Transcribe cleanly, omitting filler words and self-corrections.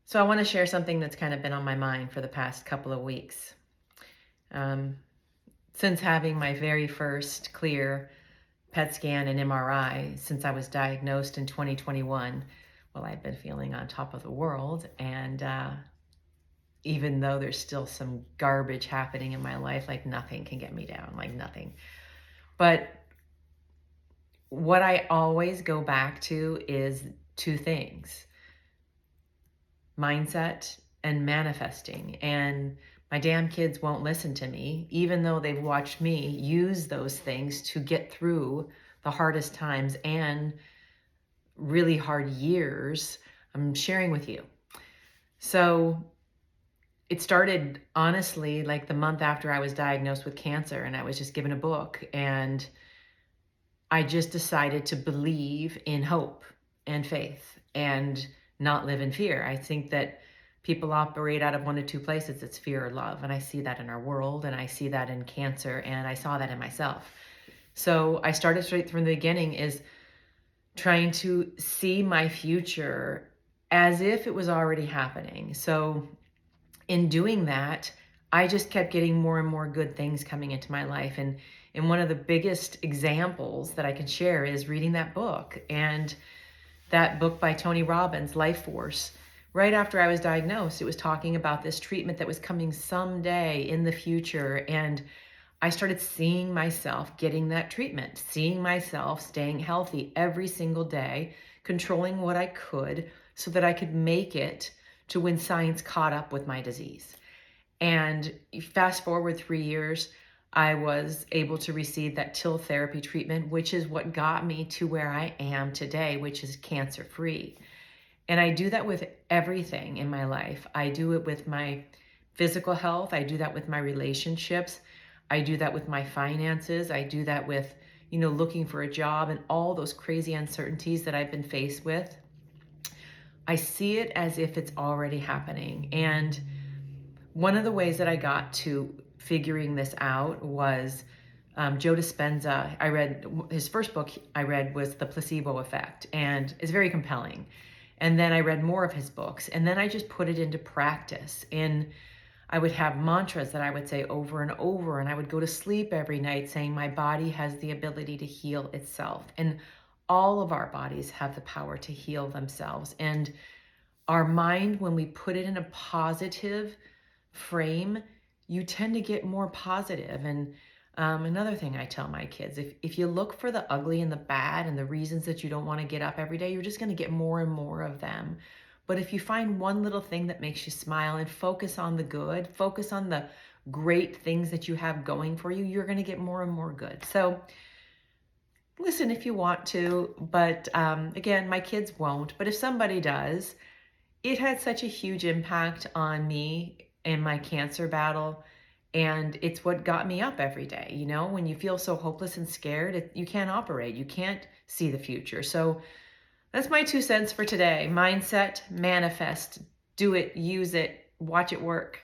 So I want to share something that's kind of been on my mind for the past couple of weeks. Um, since having my very first clear PET scan and MRI, since I was diagnosed in 2021, well, I've been feeling on top of the world. And even though there's still some garbage happening in my life, like nothing can get me down, like nothing. But what I always go back to is two things: mindset and manifesting. And my damn kids won't listen to me, even though they've watched me use those things to get through the hardest times and really hard years I'm sharing with you. So it started honestly like the month after I was diagnosed with cancer, and I was just given a book, and I just decided to believe in hope and faith and not live in fear. I think that people operate out of one of two places: it's fear or love. And I see that in our world, and I see that in cancer, and I saw that in myself. So I started straight from the beginning is trying to see my future as if it was already happening. So in doing that, I just kept getting more and more good things coming into my life. And one of the biggest examples that I can share is reading that book. And that book by Tony Robbins, Life Force, right after I was diagnosed, it was talking about this treatment that was coming someday in the future. And I started seeing myself getting that treatment, seeing myself staying healthy every single day, controlling what I could so that I could make it to when science caught up with my disease. And fast forward 3 years, I was able to receive that TIL therapy treatment, which is what got me to where I am today, which is cancer free. And I do that with everything in my life. I do it with my physical health. I do that with my relationships. I do that with my finances. I do that with, looking for a job and all those crazy uncertainties that I've been faced with. I see it as if it's already happening. And one of the ways that I got to figuring this out was Joe Dispenza. I read his first book I read was The Placebo Effect, and it's very compelling. And then I read more of his books, and then I just put it into practice. And I would have mantras that I would say over and over, and I would go to sleep every night saying my body has the ability to heal itself. And all of our bodies have the power to heal themselves. And our mind, when we put it in a positive frame, you tend to get more positive. And another thing I tell my kids, if you look for the ugly and the bad and the reasons that you don't want to get up every day, you're just going to get more and more of them. But if you find one little thing that makes you smile and focus on the good, focus on the great things that you have going for you, you're going to get more and more good. So listen if you want to, but again, my kids won't. But if somebody does, it had such a huge impact on me in my cancer battle. And it's what got me up every day. When you feel so hopeless and scared, you can't operate. You can't see the future. So that's my 2 cents for today. Mindset, manifest, do it, use it, watch it work.